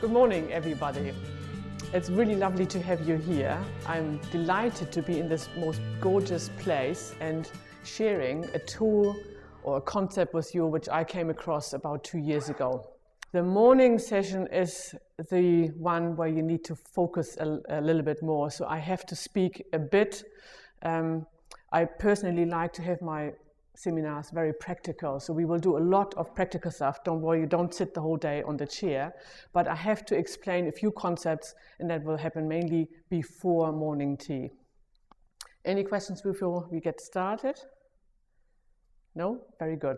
Good morning, everybody. It's really lovely to have you here. I'm delighted to be in this most gorgeous place and sharing a tool or a concept with you which I came across about 2 years ago. The morning session is the one where you need to focus a little bit more, so I have to speak a bit. I personally like to have my seminars very practical, so we will do a lot of practical stuff. Don't worry, you don't sit the whole day on the chair, but I have to explain a few concepts, and that will happen mainly before morning tea. Any questions before we get started? No? Very good.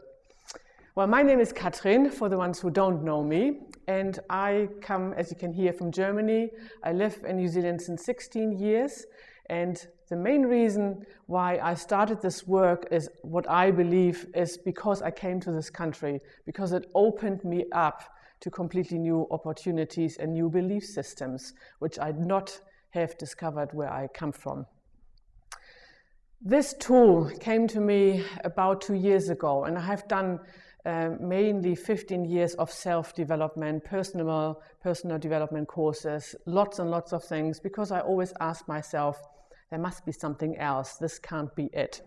Well, my name is Catrin, for the ones who don't know me, and I come, as you can hear, from Germany. I live in New Zealand since 16 years, and the main reason why I started this work is what I believe is because I came to this country, because it opened me up to completely new opportunities and new belief systems, which I'd not have discovered where I come from. This tool came to me about 2 years ago, and I have done mainly 15 years of self-development, personal development courses, lots and lots of things, because I always ask myself, there must be something else, this can't be it.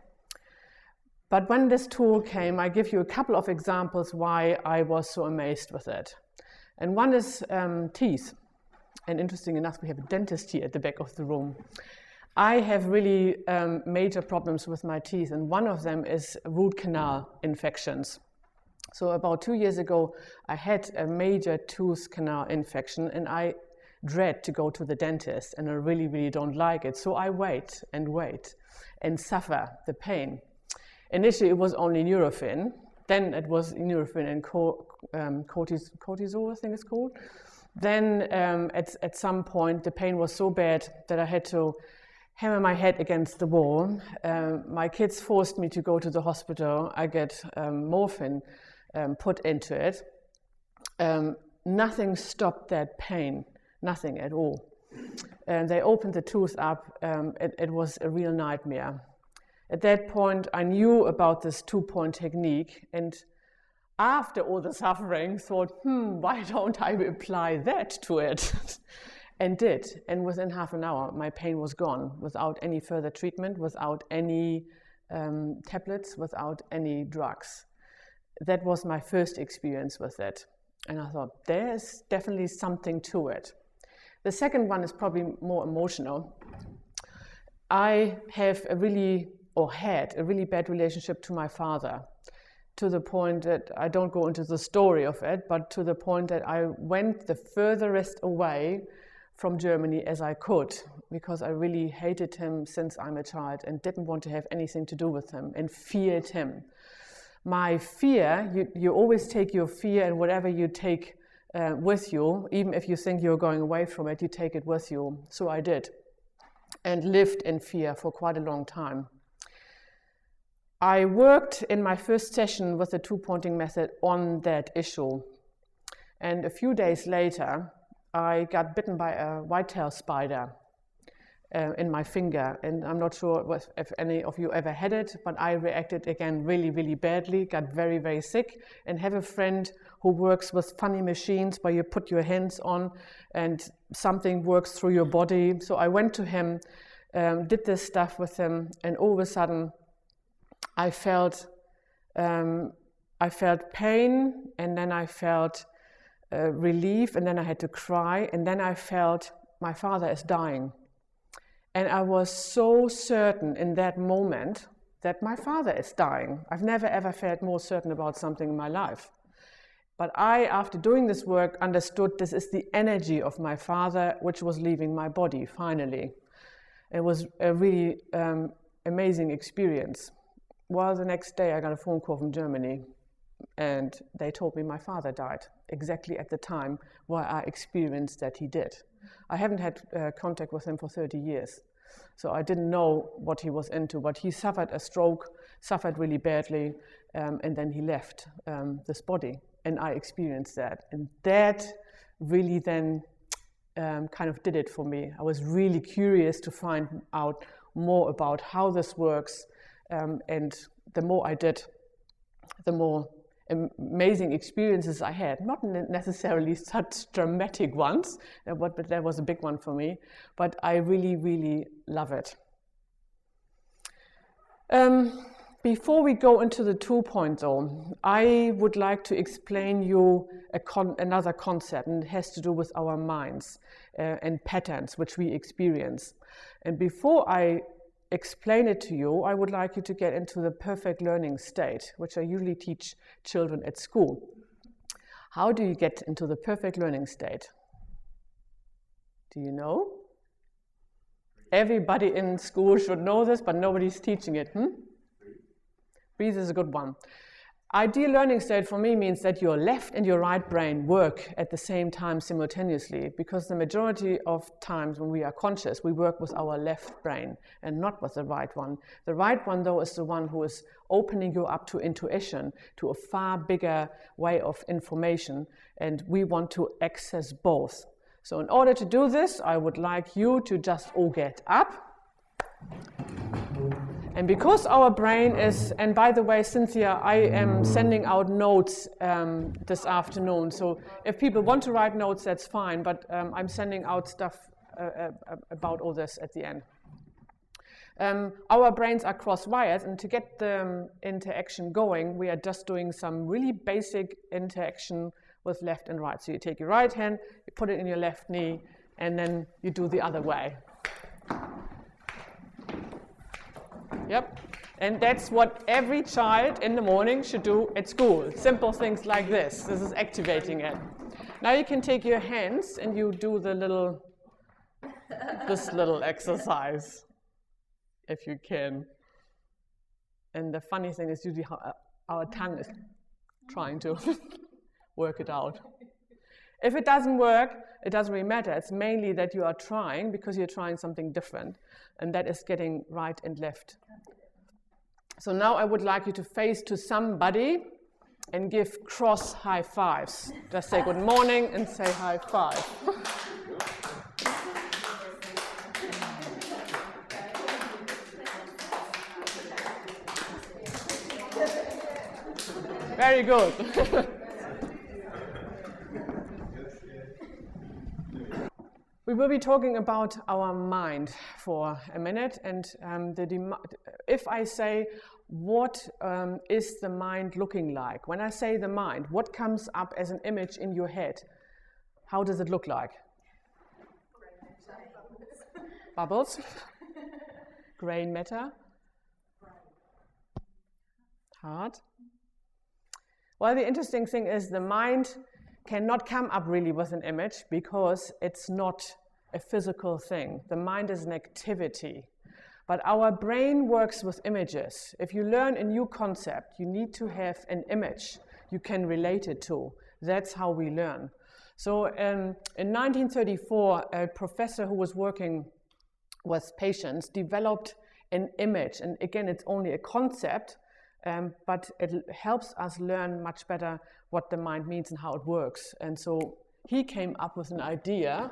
But when this tool came, I give you a couple of examples why I was so amazed with it. And one is teeth. And interesting enough, we have a dentist here at the back of the room. I have really major problems with my teeth, and one of them is root canal infections. So about 2 years ago, I had a major tooth canal infection, and I dread to go to the dentist, and I really, really don't like it. So I wait and suffer the pain. Initially, it was only Nurofen. Then it was Nurofen and cortisol, I think it's called. Then at some point, the pain was so bad that I had to hammer my head against the wall. My kids forced me to go to the hospital. I get morphine put into it. Nothing stopped that pain. Nothing at all. And they opened the tooth up. It was a real nightmare. At that point, I knew about this 2-point technique, and after all the suffering, thought, why don't I apply that to it? And did. And within half an hour, my pain was gone, without any further treatment, without any tablets, without any drugs. That was my first experience with it. And I thought, there's definitely something to it. The second one is probably more emotional. I have had a really bad relationship to my father, to the point that I don't go into the story of it, but to the point that I went the furthest away from Germany as I could, because I really hated him since I'm a child and didn't want to have anything to do with him and feared him. My fear, you always take your fear, and whatever you take with you, even if you think you're going away from it, you take it with you. So I did, and lived in fear for quite a long time. I worked in my first session with the 2-pointing method on that issue. And a few days later, I got bitten by a white-tailed spider in my finger. And I'm not sure if any of you ever had it, but I reacted again really, really badly, got very, very sick, and have a friend who works with funny machines where you put your hands on and something works through your body. So I went to him, did this stuff with him, and all of a sudden I felt pain, and then I felt relief, and then I had to cry, and then I felt my father is dying. And I was so certain in that moment that my father is dying. I've never ever felt more certain about something in my life. But I, after doing this work, understood this is the energy of my father which was leaving my body, finally. It was a really amazing experience. Well, the next day I got a phone call from Germany, and they told me my father died, exactly at the time where I experienced that he did. I haven't had contact with him for 30 years, so I didn't know what he was into, but he suffered a stroke, suffered really badly, and then he left this body, and I experienced that. And that really then kind of did it for me. I was really curious to find out more about how this works, and the more I did, the more amazing experiences I had, not necessarily such dramatic ones, but that was a big one for me, but I really, really love it. Before we go into the 2-point though, I would like to explain you another concept, and it has to do with our minds and patterns which we experience. And before I explain it to you, I would like you to get into the perfect learning state, which I usually teach children at school. How do you get into the perfect learning state? Do you know? Everybody in school should know this, but nobody's teaching it. Breathe is a good one. Ideal learning state for me means that your left and your right brain work at the same time simultaneously, because the majority of times when we are conscious, we work with our left brain and not with the right one. The right one, though, is the one who is opening you up to intuition, to a far bigger way of information, and we want to access both. So in order to do this, I would like you to just all get up. And because our brain is, and by the way, Cynthia, I am sending out notes this afternoon. So if people want to write notes, that's fine, but I'm sending out stuff about all this at the end. Our brains are cross-wired, and to get the interaction going, we are just doing some really basic interaction with left and right. So you take your right hand, you put it in your left knee, and then you do the other way. Yep, and that's what every child in the morning should do at school. Simple things like this. This is activating it. Now you can take your hands and you do the this little exercise, if you can. And the funny thing is usually how our tongue is trying to work it out. If it doesn't work, it doesn't really matter. It's mainly that you are trying because you're trying something different, and that is getting right and left. So now I would like you to face to somebody and give cross high fives. Just say good morning and say high five. Very good. We will be talking about our mind for a minute, and if I say, what is the mind looking like? When I say the mind, what comes up as an image in your head? How does it look like? Bubbles? Grain matter? Hard? Well, the interesting thing is the mind cannot come up really with an image because it's not a physical thing. The mind is an activity. But our brain works with images. If you learn a new concept, you need to have an image you can relate it to. That's how we learn. So in 1934, a professor who was working with patients developed an image. And again, it's only a concept, but it helps us learn much better what the mind means and how it works. And so he came up with an idea.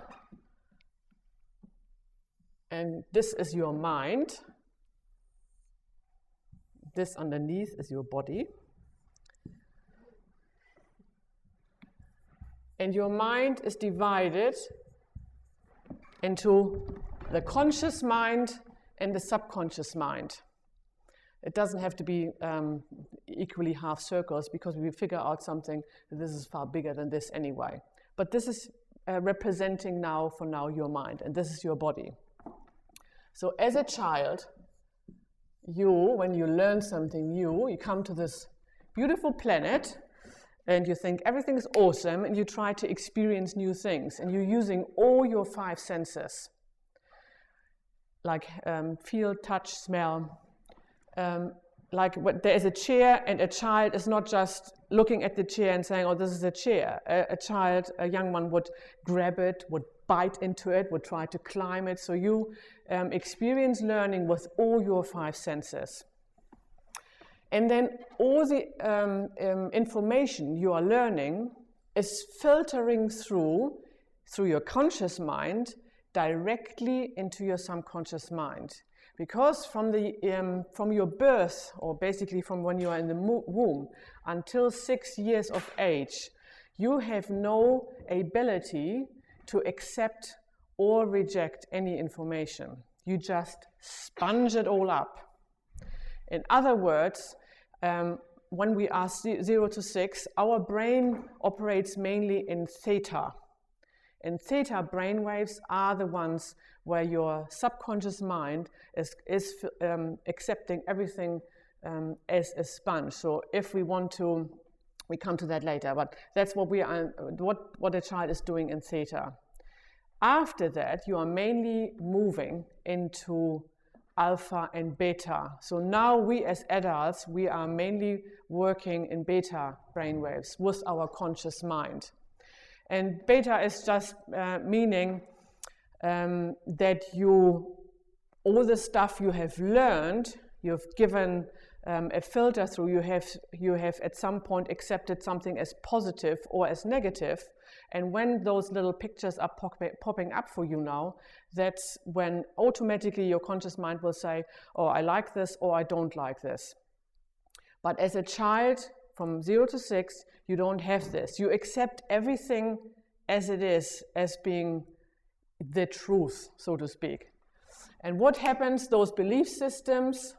And this is your mind. This underneath is your body. And your mind is divided into the conscious mind and the subconscious mind. It doesn't have to be equally half circles, because we figure out something that this is far bigger than this anyway. But this is representing now, for now, your mind, and this is your body. So as a child, when you learn something new, you come to this beautiful planet, and you think everything is awesome, and you try to experience new things, and you're using all your 5 senses, like feel, touch, smell. Like there is a chair, and a child is not just looking at the chair and saying, oh, this is a chair. A young one would grab it, would bite into it, would try to climb it. So you experience learning with all your 5 senses. And then all the information you are learning is filtering through your conscious mind directly into your subconscious mind. Because from your birth, or basically from when you are in the womb until 6 years of age, you have no ability to accept or reject any information. You just sponge it all up. In other words, when we are 0 to 6, our brain operates mainly in theta. And theta brainwaves are the ones where your subconscious mind is accepting everything as a sponge. So if we want to, we come to that later, but that's what we are, what a child is doing in theta. After that, you are mainly moving into alpha and beta. So now we as adults, we are mainly working in beta brainwaves with our conscious mind. And beta is just meaning that all the stuff you have learned, you've given a filter through, you have at some point accepted something as positive or as negative. And when those little pictures are popping up for you now, that's when automatically your conscious mind will say, oh, I like this or I don't like this. But as a child, from 0 to 6, you don't have this. You accept everything as it is, as being the truth, so to speak. And what happens, those belief systems,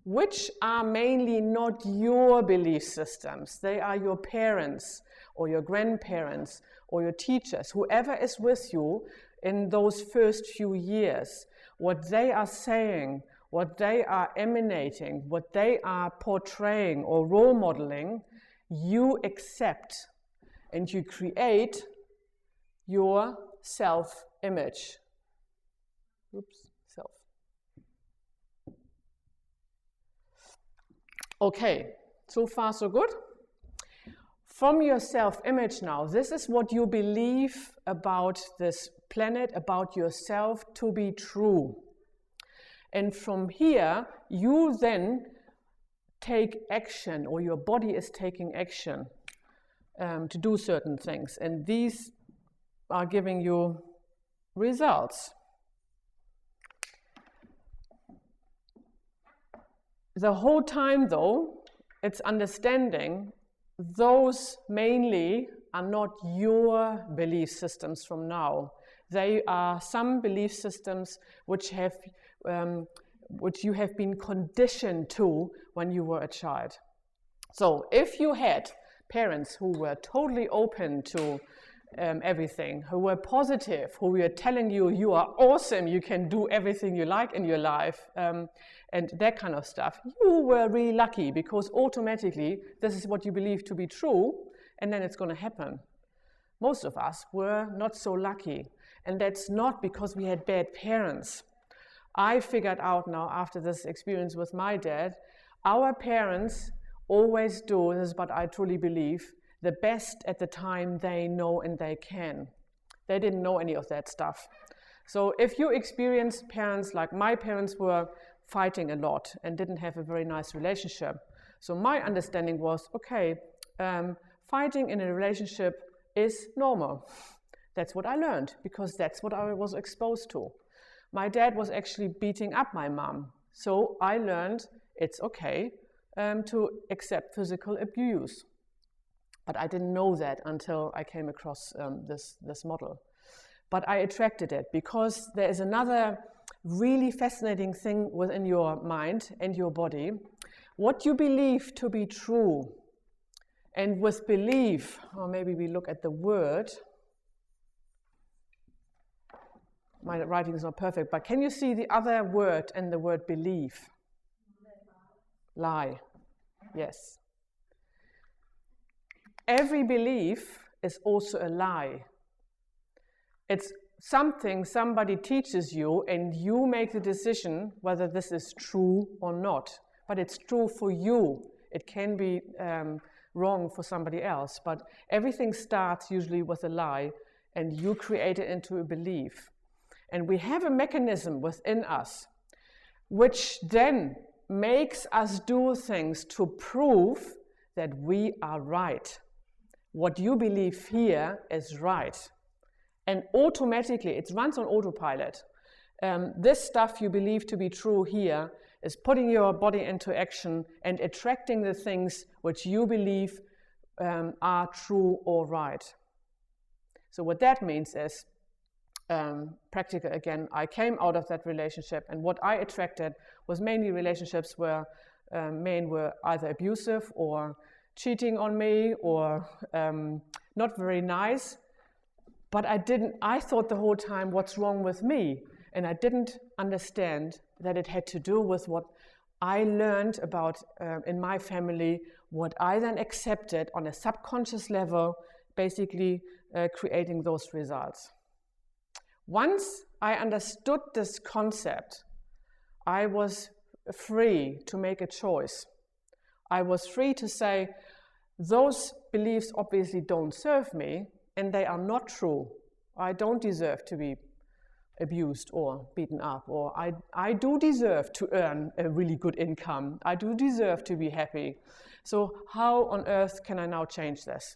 which are mainly not your belief systems, they are your parents or your grandparents or your teachers, whoever is with you in those first few years, what they are saying, what they are emanating, what they are portraying or role modeling, you accept and you create your self-image. Self. Okay, so far so good. From your self-image now, this is what you believe about this planet, about yourself to be true. And from here, you then take action, or your body is taking action to do certain things. And these are giving you results. The whole time, though, it's understanding those mainly are not your belief systems from now. They are some belief systems which you have been conditioned to when you were a child. So if you had parents who were totally open to everything, who were positive, who were telling you, you are awesome, you can do everything you like in your life, and that kind of stuff, you were really lucky, because automatically this is what you believe to be true, and then it's going to happen. Most of us were not so lucky, and that's not because we had bad parents. I figured out now, after this experience with my dad, our parents always do, this is what I truly believe, the best at the time they know and they can. They didn't know any of that stuff. So if you experience parents like my parents were fighting a lot and didn't have a very nice relationship. So my understanding was, okay, fighting in a relationship is normal. That's what I learned, because that's what I was exposed to. My dad was actually beating up my mom. So I learned it's okay to accept physical abuse. But I didn't know that until I came across this model. But I attracted it because there is another really fascinating thing within your mind and your body. What you believe to be true. And with belief, or maybe we look at the word. My writing is not perfect, but can you see the other word in the word believe? Lie. Yes. Every belief is also a lie. It's something somebody teaches you and you make the decision whether this is true or not. But it's true for you. It can be wrong for somebody else. But everything starts usually with a lie and you create it into a belief. And we have a mechanism within us which then makes us do things to prove that we are right. What you believe here is right. And automatically, it runs on autopilot. This stuff you believe to be true here is putting your body into action and attracting the things which you believe are true or right. So what that means is, practical again, I came out of that relationship, and what I attracted was mainly relationships where men were either abusive or cheating on me or not very nice. But I thought the whole time, what's wrong with me? And I didn't understand that it had to do with what I learned about in my family, what I then accepted on a subconscious level, basically creating those results. Once I understood this concept, I was free to make a choice. I was free to say, those beliefs obviously don't serve me, and they are not true. I don't deserve to be abused or beaten up, or I do deserve to earn a really good income. I do deserve to be happy. So how on earth can I now change this?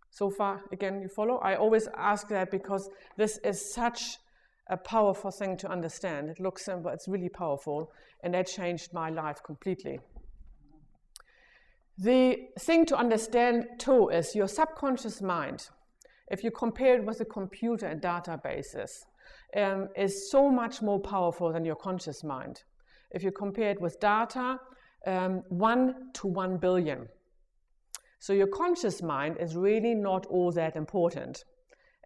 So far, again, you follow? I always ask that because this is such a powerful thing to understand. It looks simple, it's really powerful, and that changed my life completely. The thing to understand too is your subconscious mind, if you compare it with a computer and databases, is so much more powerful than your conscious mind. If you compare it with data, 1 to 1 billion. So your conscious mind is really not all that important.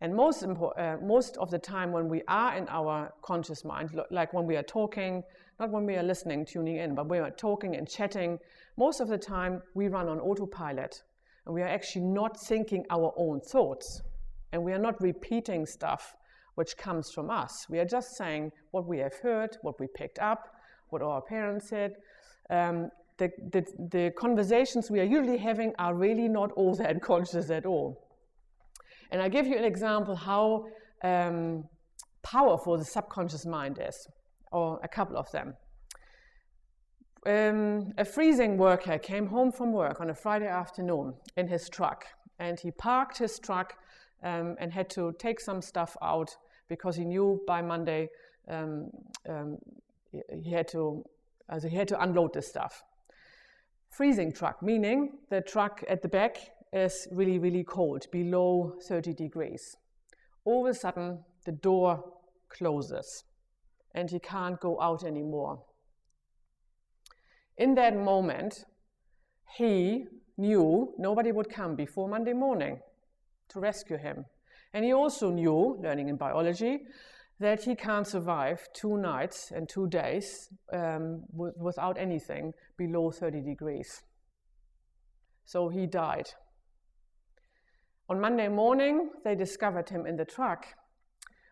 And most of the time when we are in our conscious mind, like when we are talking, not when we are listening, tuning in, but when we are talking and chatting, most of the time we run on autopilot. And we are actually not thinking our own thoughts. And we are not repeating stuff which comes from us. We are just saying what we have heard, what we picked up, what our parents said. The conversations we are usually having are really not all that conscious at all. And I give you an example how powerful the subconscious mind is, or a couple of them. A freezing worker came home from work on a Friday afternoon in his truck, and he parked his truck and had to take some stuff out because he knew by Monday he had to unload the stuff. Freezing truck, meaning the truck at the back is really, really cold, below 30 degrees. All of a sudden, the door closes and he can't go out anymore. In that moment, he knew nobody would come before Monday morning to rescue him. And he also knew, learning in biology, that he can't survive 2 nights and 2 days without anything below 30 degrees. So he died. On Monday morning, they discovered him in the truck.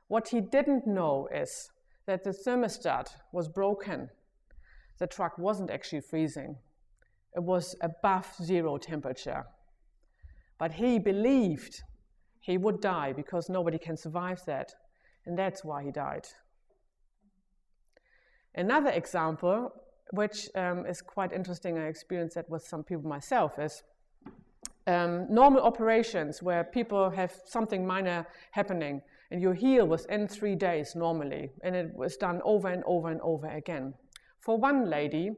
What he didn't know is that the thermostat was broken. The truck wasn't actually freezing. It was above 0 temperature. But he believed he would die because nobody can survive that. And that's why he died. Another example, which is quite interesting, I experienced that with some people myself, is normal operations where people have something minor happening and you heal within 3 days normally, and it was done over and over and over again. For one lady,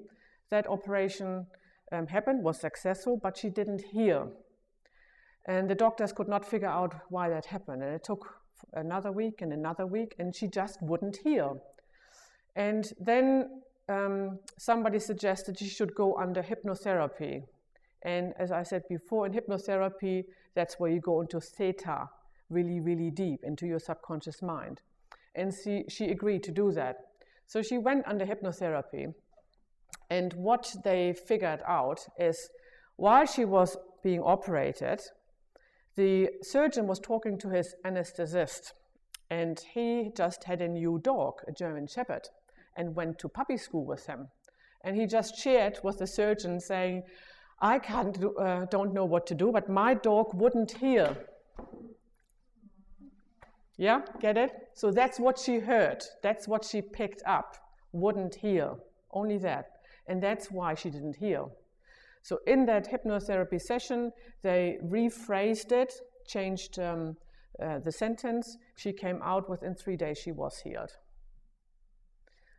that operation happened, was successful, but she didn't heal. And the doctors could not figure out why that happened. And it took another week, and she just wouldn't heal. And then somebody suggested she should go under hypnotherapy. And as I said before, in hypnotherapy, that's where you go into theta, really, really deep into your subconscious mind. And she agreed to do that. So she went under hypnotherapy. And what they figured out is, while she was being operated, the surgeon was talking to his anesthetist, and he just had a new dog, a German Shepherd, and went to puppy school with him. And he just shared with the surgeon saying, I don't know what to do, but my dog wouldn't heal. Yeah, get it? So that's what she heard. That's what she picked up. Wouldn't heal. Only that. And that's why she didn't heal. So in that hypnotherapy session, they rephrased it, changed the sentence. She came out within 3 days, she was healed.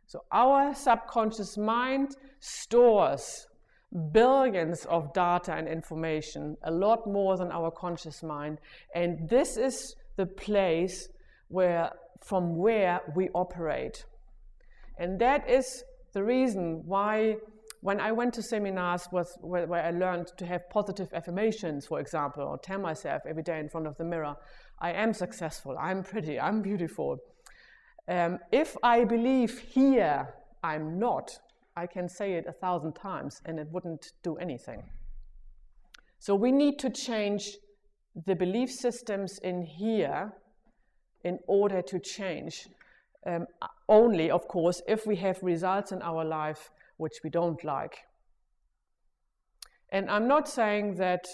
So our subconscious mind stores billions of data and information, a lot more than our conscious mind. And this is the place from where we operate. And that is the reason why when I went to seminars where I learned to have positive affirmations, for example, or tell myself every day in front of the mirror, I am successful, I'm pretty, I'm beautiful. If I believe here I'm not, I can say it 1,000 times and it wouldn't do anything. So we need to change the belief systems in here in order to change. Only, of course, if we have results in our life which we don't like. And I'm not saying that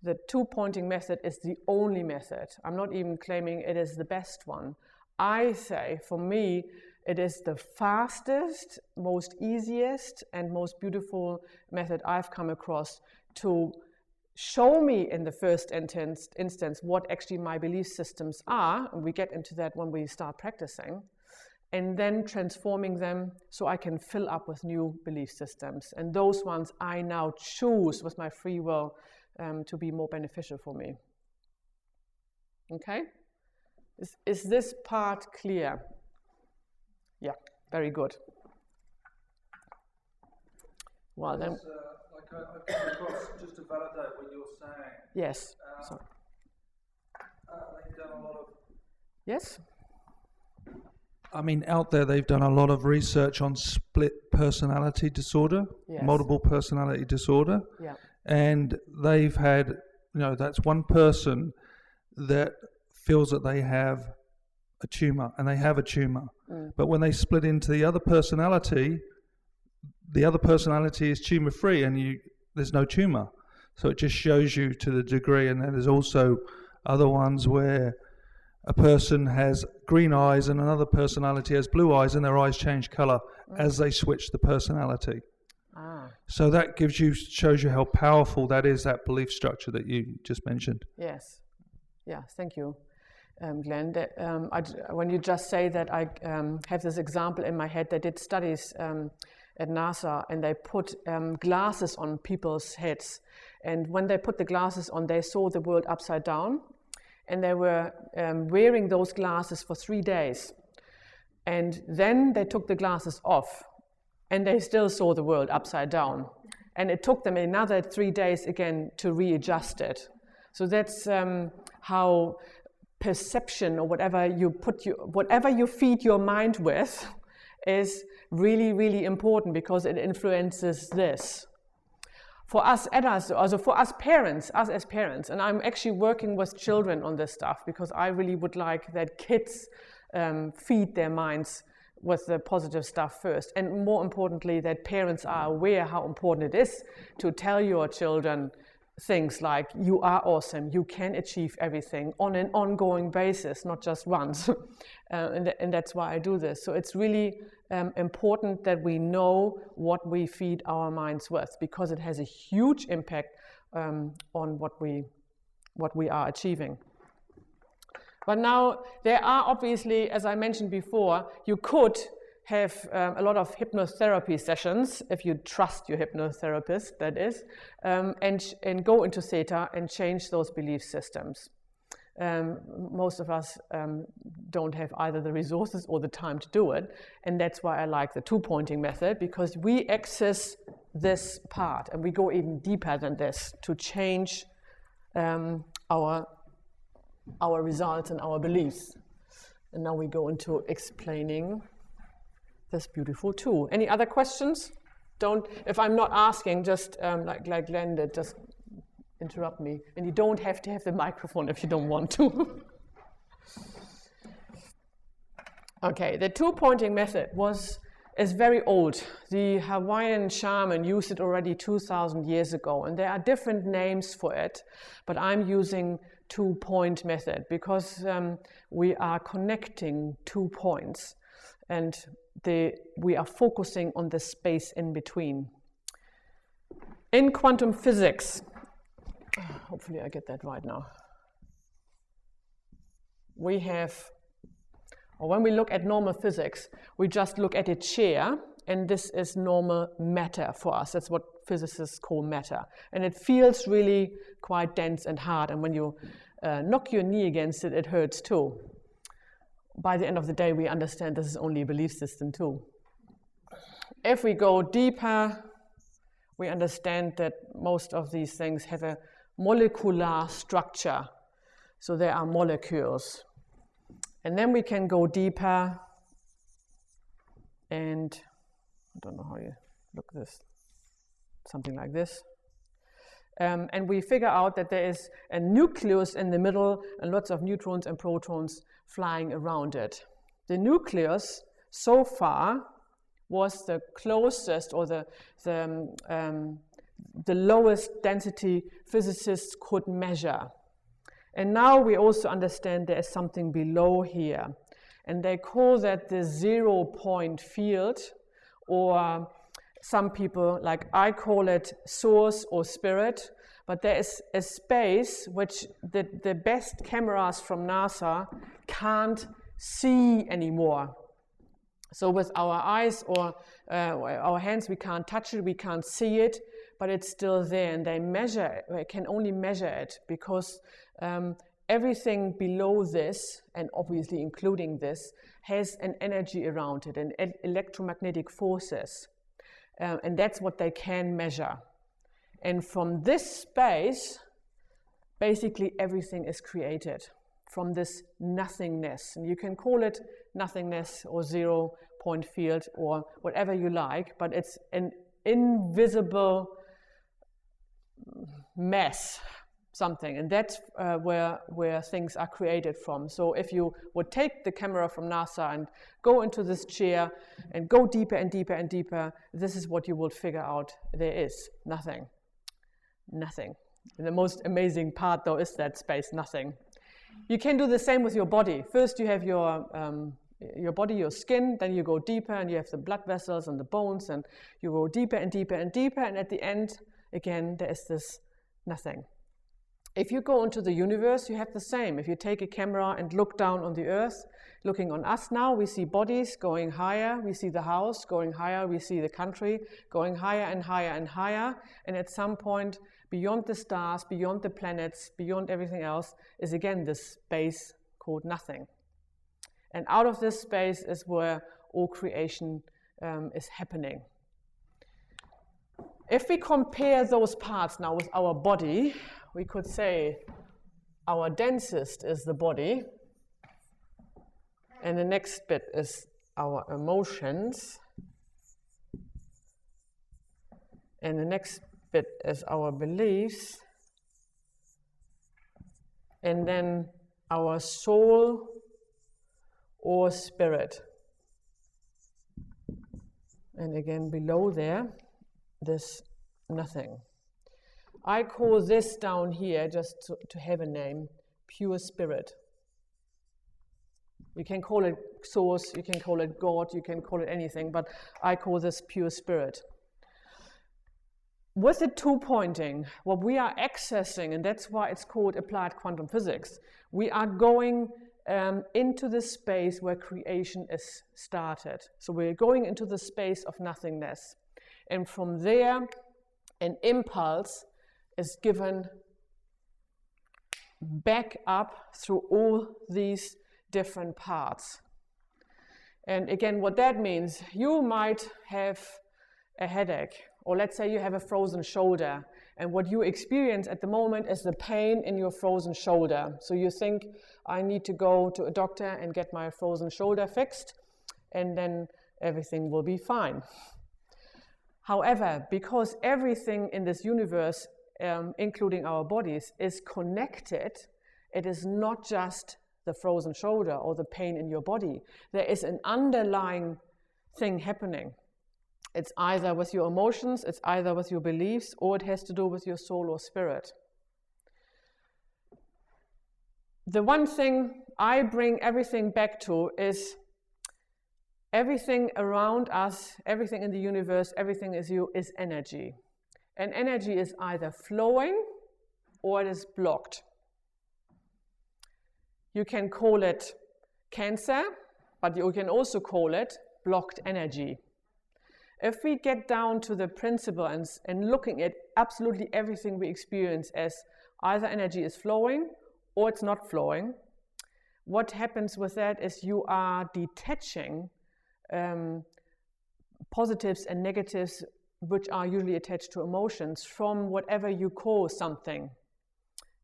the two-pointing method is the only method. I'm not even claiming it is the best one. I say, for me, it is the fastest, most easiest, and most beautiful method I've come across to show me in the first instance what actually my belief systems are, and we get into that when we start practicing, and then transforming them so I can fill up with new belief systems. And those ones I now choose with my free will to be more beneficial for me. Okay? Is this part clear? Yeah, very good. Well, then. I've come across, just to validate what you're saying. Yes. They've done a lot of. Yes. I mean, out there, they've done a lot of research on split personality disorder, yes. Multiple personality disorder. Yeah. And they've had, that's one person that feels that they have a tumor, and they have a tumor. Mm. But when they split into the other personality is tumor-free, and there's no tumor. So it just shows you to the degree. And then there's also other ones where a person has green eyes and another personality has blue eyes, and their eyes change color as they switch the personality. So that shows you how powerful that is, that belief structure that you just mentioned. Yes. Yeah, thank you, Glenn. When you just say that, I have this example in my head. They did studies at NASA, and they put glasses on people's heads. And when they put the glasses on, they saw the world upside down. And they were wearing those glasses for 3 days. And then they took the glasses off, and they still saw the world upside down. And it took them another 3 days again to readjust it. So that's how perception, or whatever you feed your mind with, is really, really important, because it influences this. For us adults, also for us as parents, and I'm actually working with children on this stuff, because I really would like that kids feed their minds with the positive stuff first. And more importantly, that parents are aware how important it is to tell your children things like, you are awesome, you can achieve everything on an ongoing basis, not just once. And that's why I do this. So it's really important that we know what we feed our minds with, because it has a huge impact on what we are achieving. But now there are obviously, as I mentioned before, you could have a lot of hypnotherapy sessions, if you trust your hypnotherapist, that is, and go into theta and change those belief systems. Most of us don't have either the resources or the time to do it, and that's why I like the two-pointing method, because we access this part and we go even deeper than this to change our results and our beliefs. And now we go into explaining this beautiful tool. Any other questions? If I'm not asking, just like Glenn did, just interrupt me. And you don't have to have the microphone if you don't want to. Okay, the two-pointing method is very old. The Hawaiian shaman used it already 2,000 years ago, and there are different names for it, but I'm using two-point method because we are connecting 2 points, and we are focusing on the space in between. In quantum physics, hopefully I get that right now. we have, or when we look at normal physics, we just look at a chair, and this is normal matter for us. That's what physicists call matter. And it feels really quite dense and hard, and when you knock your knee against it, it hurts too. By the end of the day, we understand this is only a belief system too. If we go deeper, we understand that most of these things have a molecular structure. So there are molecules. And then we can go deeper, and I don't know how you look at this, something like this. And we figure out that there is a nucleus in the middle and lots of neutrons and protons flying around it. The nucleus, so far, was the closest or the lowest density physicists could measure. And now we also understand there is something below here. And they call that the 0-point field, or some people, like I call it source or spirit, but there is a space which the best cameras from NASA can't see anymore. So with our eyes or our hands, we can't touch it, we can't see it, but it's still there, and they can only measure it because everything below this, and obviously including this, has an energy around it, and electromagnetic forces. And that's what they can measure. And from this space, basically everything is created, from this nothingness. And you can call it nothingness or 0-point field or whatever you like, but it's an invisible mess, something. And that's where things are created from. So if you would take the camera from NASA and go into this chair and go deeper and deeper and deeper, this is what you will figure out. There is nothing. Nothing. And the most amazing part, though, is that space, nothing. You can do the same with your body. First you have your body, your skin, then you go deeper and you have the blood vessels and the bones, and you go deeper and deeper and deeper, and at the end, again, there is this nothing. If you go into the universe, you have the same. If you take a camera and look down on the earth, looking on us now, we see bodies going higher, we see the house going higher, we see the country going higher and higher and higher, and at some point, beyond the stars, beyond the planets, beyond everything else, is again this space called nothing. And out of this space is where all creation is happening. If we compare those parts now with our body, we could say our densest is the body, and the next bit is our emotions, and the next bit is our beliefs, and then our soul or spirit. And again, below there, this nothing. I call this down here, just to have a name, pure spirit. You can call it source, you can call it God, you can call it anything, but I call this pure spirit. With the two-pointing, what we are accessing, and that's why it's called applied quantum physics, we are going into the space where creation is started. So we're going into the space of nothingness. And from there, an impulse is given back up through all these different parts. And again, what that means, you might have a headache, or let's say you have a frozen shoulder, and what you experience at the moment is the pain in your frozen shoulder. So you think, I need to go to a doctor and get my frozen shoulder fixed, and then everything will be fine. However, because everything in this universe, including our bodies, is connected, it is not just the frozen shoulder or the pain in your body. There is an underlying thing happening. It's either with your emotions, it's either with your beliefs, or it has to do with your soul or spirit. The one thing I bring everything back to is everything around us, everything in the universe, everything is energy. And energy is either flowing or it is blocked. You can call it cancer, but you can also call it blocked energy. If we get down to the principle and looking at absolutely everything we experience as either energy is flowing or it's not flowing, what happens with that is you are detaching positives and negatives, which are usually attached to emotions, from whatever you call something.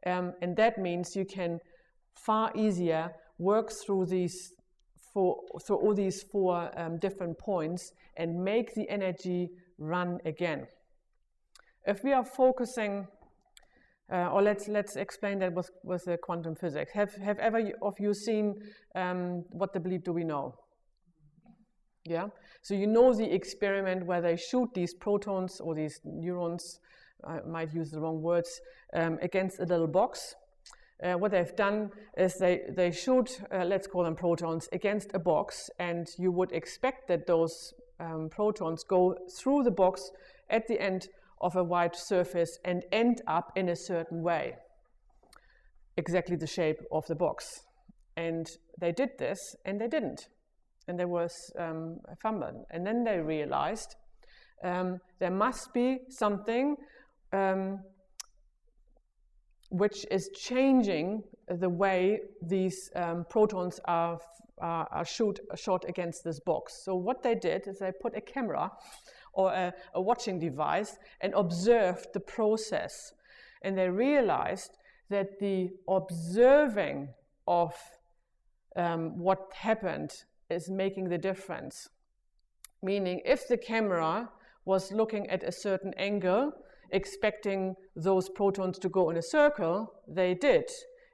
And that means you can far easier work through all these four different points and make the energy run again. If we are focusing, or let's explain that with the quantum physics. Have ever of you seen What the Bleep Do We Know? Yeah. So you know the experiment where they shoot these protons or these neurons, I might use the wrong words, against a little box. What they've done is they shoot, let's call them protons, against a box, and you would expect that those protons go through the box at the end of a white surface and end up in a certain way, exactly the shape of the box. And they did this, and they didn't. And there was a fumble. And then they realized there must be something which is changing the way these protons are shot against this box. So what they did is they put a camera or a watching device and observed the process. And they realized that the observing of what happened is making the difference. Meaning, if the camera was looking at a certain angle, expecting those protons to go in a circle, they did.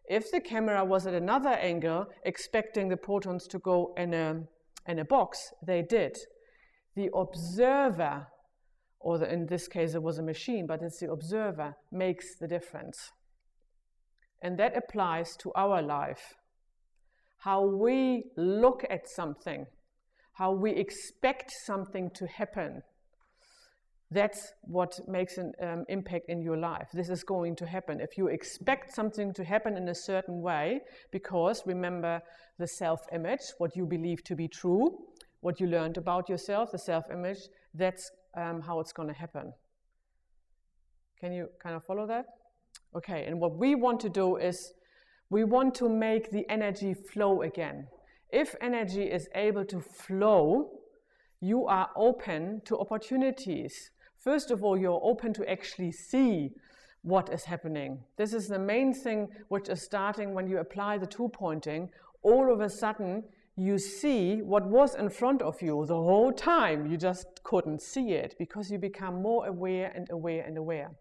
If the camera was at another angle, expecting the protons to go in a box, they did. The observer, or in this case it was a machine, but it's the observer, makes the difference. And that applies to our life. How we look at something, how we expect something to happen, that's what makes an impact in your life. This is going to happen. If you expect something to happen in a certain way, because remember the self-image, what you believe to be true, what you learned about yourself, the self-image, that's how it's going to happen. Can you kind of follow that? Okay, and what we want to do is we want to make the energy flow again. If energy is able to flow, you are open to opportunities. First of all, you're open to actually see what is happening. This is the main thing which is starting when you apply the two-pointing. All of a sudden, you see what was in front of you the whole time. You just couldn't see it because you become more aware and aware and aware.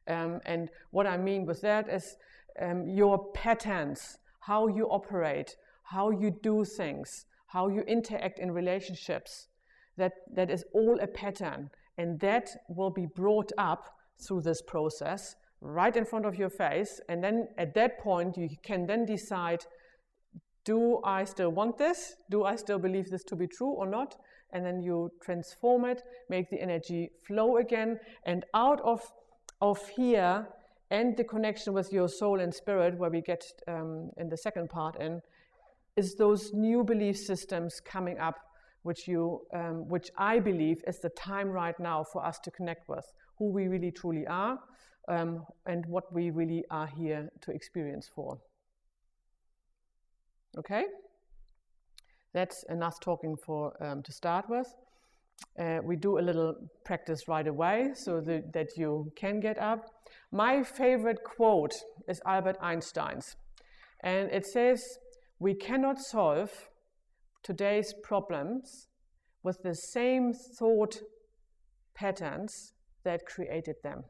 And what I mean with that is your patterns, how you operate, how you do things, how you interact in relationships. That is all a pattern. And that will be brought up through this process right in front of your face. And then at that point, you can then decide, do I still want this? Do I still believe this to be true or not? And then you transform it, make the energy flow again. And out of here and the connection with your soul and spirit, where we get in the second part in, is those new belief systems coming up, which I believe is the time right now for us to connect with who we really truly are and what we really are here to experience for. Okay? That's enough talking for to start with. We do a little practice right away so that you can get up. My favorite quote is Albert Einstein's, and it says, "We cannot solve today's problems with the same thought patterns that created them."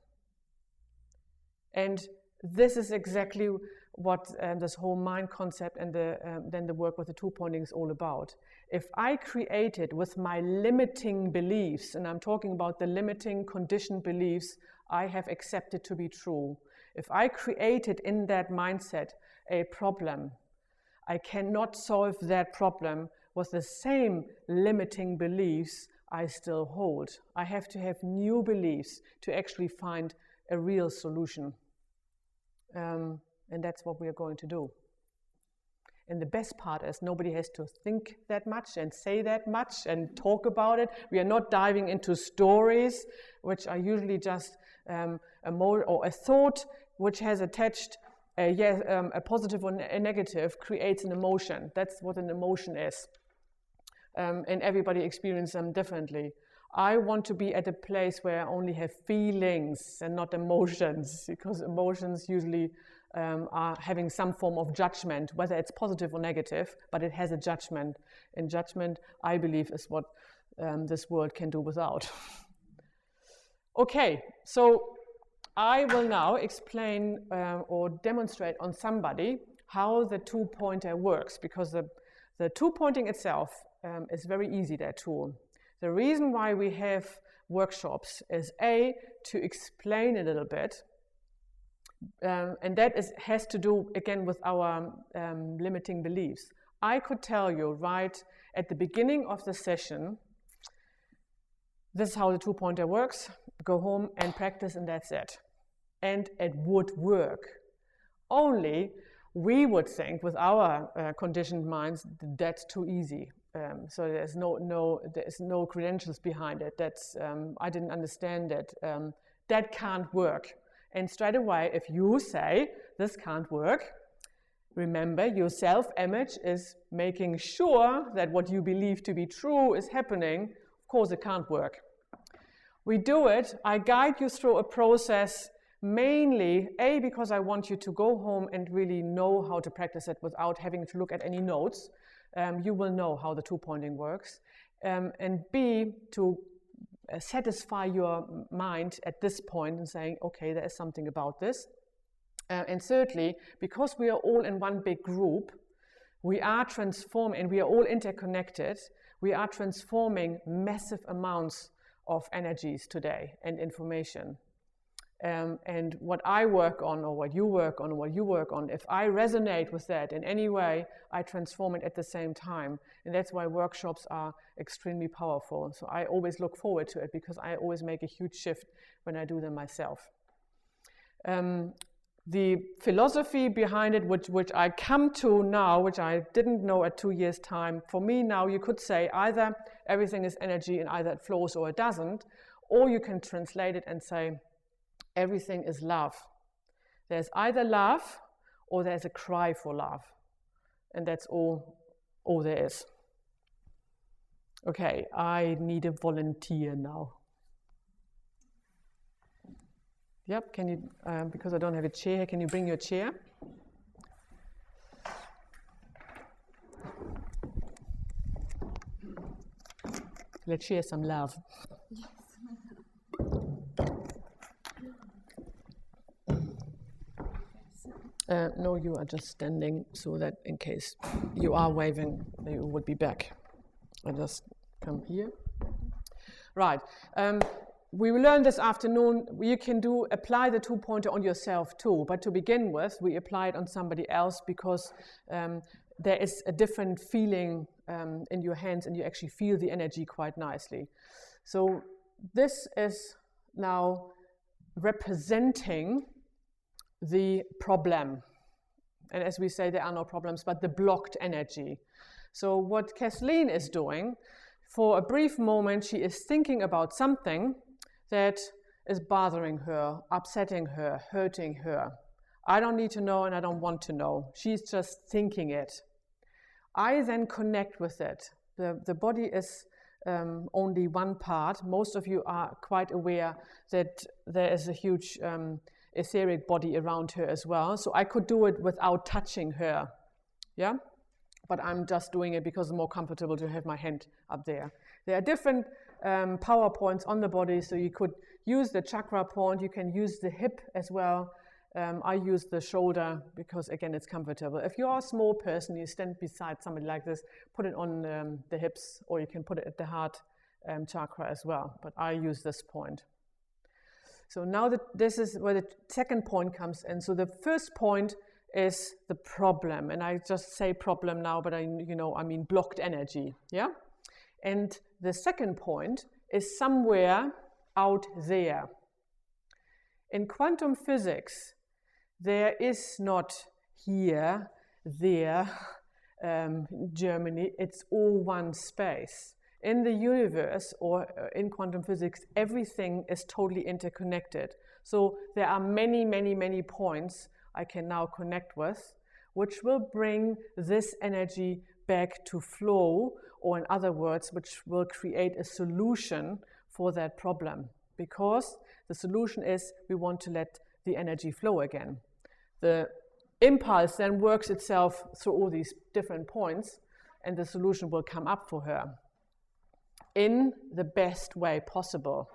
And this is exactly what this whole mind concept and then the work with the two-pointing is all about. If I created with my limiting beliefs, and I'm talking about the limiting conditioned beliefs I have accepted to be true, if I created in that mindset a problem, I cannot solve that problem with the same limiting beliefs I still hold. I have to have new beliefs to actually find a real solution. And that's what we are going to do. And the best part is nobody has to think that much and say that much and talk about it. We are not diving into stories, which are usually just a thought which has attached a positive or a negative, creates an emotion. That's what an emotion is. And everybody experiences them differently. I want to be at a place where I only have feelings and not emotions, because emotions usually are having some form of judgment, whether it's positive or negative, but it has a judgment. And judgment, I believe, is what this world can do without. Okay, so I will now explain or demonstrate on somebody how the two-pointer works, because the two-pointing itself is very easy, that tool. The reason why we have workshops is A, to explain a little bit, and that has to do again with our limiting beliefs. I could tell you right at the beginning of the session, this is how the two-pointer works, go home and practice and that's it. And it would work. Only we would think with our conditioned minds that's too easy. So there's no credentials behind it. That's I didn't understand it. That can't work. And straight away, if you say this can't work, remember your self-image is making sure that what you believe to be true is happening. Of course, it can't work. We do it. I guide you through a process. Mainly, A, because I want you to go home and really know how to practice it without having to look at any notes. You will know how the two-pointing works. And B, to satisfy your mind at this point and saying, okay, there is something about this. And thirdly, because we are all in one big group, we are transforming, and we are all interconnected, we are transforming massive amounts of energies today and information. And what I work on, or what you work on, or what you work on, if I resonate with that in any way, I transform it at the same time. And that's why workshops are extremely powerful. So I always look forward to it, because I always make a huge shift when I do them myself. The philosophy behind it, which I come to now, which I didn't know at 2 years' time, for me now you could say either everything is energy and either it flows or it doesn't, or you can translate it and say, everything is love. There's either love or there's a cry for love. And that's all there is. Okay, I need a volunteer now. Yep, can you, because I don't have a chair, can you bring your chair? Let's share some love. Yes. No, you are just standing so that in case you are waving, you would be back. I just come here. Right. We will learn this afternoon, you can apply the two-pointer on yourself too, but to begin with, we apply it on somebody else because there is a different feeling in your hands and you actually feel the energy quite nicely. So this is now representing the problem. And as we say, there are no problems, but the blocked energy. So what Kathleen is doing, for a brief moment, she is thinking about something that is bothering her, upsetting her, hurting her. I don't need to know and I don't want to know. She's just thinking it. I then connect with it. The body is only one part. Most of you are quite aware that there is a huge etheric body around her as well. So I could do it without touching her. Yeah? But I'm just doing it because it's more comfortable to have my hand up there. There are different power points on the body, so you could use the chakra point, you can use the hip as well. I use the shoulder because, again, it's comfortable. If you are a small person, you stand beside somebody like this, put it on the hips, or you can put it at the heart chakra as well. But I use this point. So now this is where the second point comes in. So the first point is the problem, and I just say problem now, but I mean blocked energy, yeah? And the second point is somewhere out there. In quantum physics, there is not here, there, Germany, it's all one space. In the universe or in quantum physics, everything is totally interconnected. So there are many, many, many points I can now connect with, which will bring this energy back to flow, or in other words, which will create a solution for that problem. Because the solution is we want to let the energy flow again. The impulse then works itself through all these different points, and the solution will come up for her in the best way possible.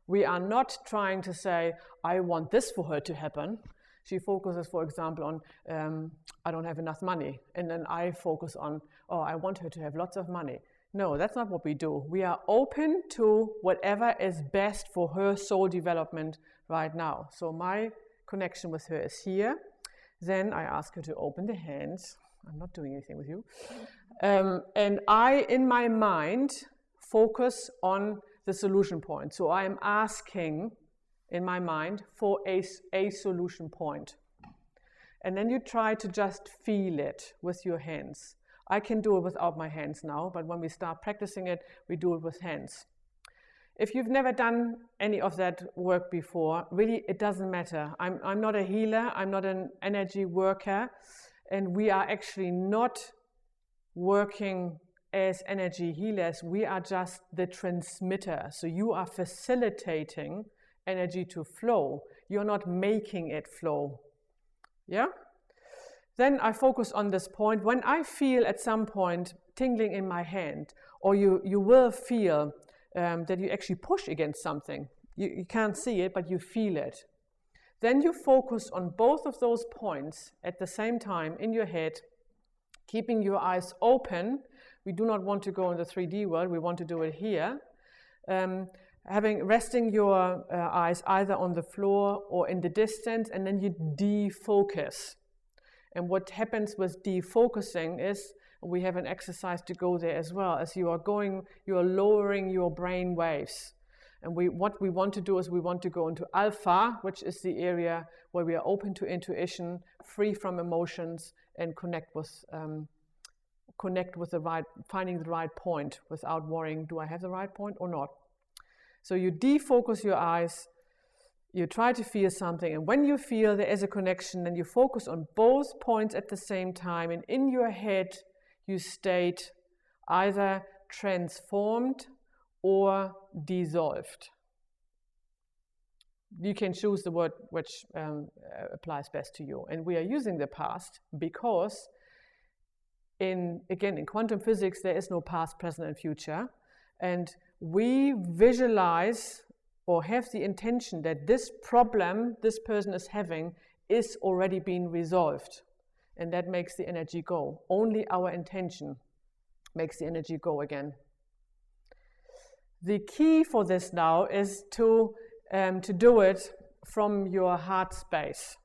We are not trying to say, I want this for her to happen. She focuses, for example, on, I don't have enough money. And then I focus on, oh, I want her to have lots of money. No, that's not what we do. We are open to whatever is best for her soul development right now. So my connection with her is here. Then I ask her to open the hands. I'm not doing anything with you. And I, in my mind, focus on the solution point. So I am asking in my mind for a solution point. And then you try to just feel it with your hands. I can do it without my hands now, but when we start practicing it, we do it with hands. If you've never done any of that work before, really it doesn't matter. I'm not a healer, I'm not an energy worker, and we are actually not working as energy healers. We are just the transmitter. So you are facilitating energy to flow. You're not making it flow. Yeah? Then I focus on this point. When I feel at some point tingling in my hand, or you will feel that you actually push against something. You can't see it, but you feel it. Then you focus on both of those points at the same time in your head, keeping your eyes open. We do not want to go in the 3D world, we want to do it here. Resting your eyes either on the floor or in the distance, and then you defocus. And what happens with defocusing is, we have an exercise to go there as well, as you are lowering your brain waves. And what we want to do is we want to go into alpha, which is the area where we are open to intuition, free from emotions, and connect with finding the right point without worrying, do I have the right point or not? So you defocus your eyes, you try to feel something, and when you feel there is a connection, then you focus on both points at the same time, and in your head you state either transformed or dissolved. You can choose the word which applies best to you. And we are using the past because in quantum physics, there is no past, present, and future. And we visualize or have the intention that this problem this person is having is already being resolved. And that makes the energy go. Only our intention makes the energy go again. The key for this now is to do it from your heart space.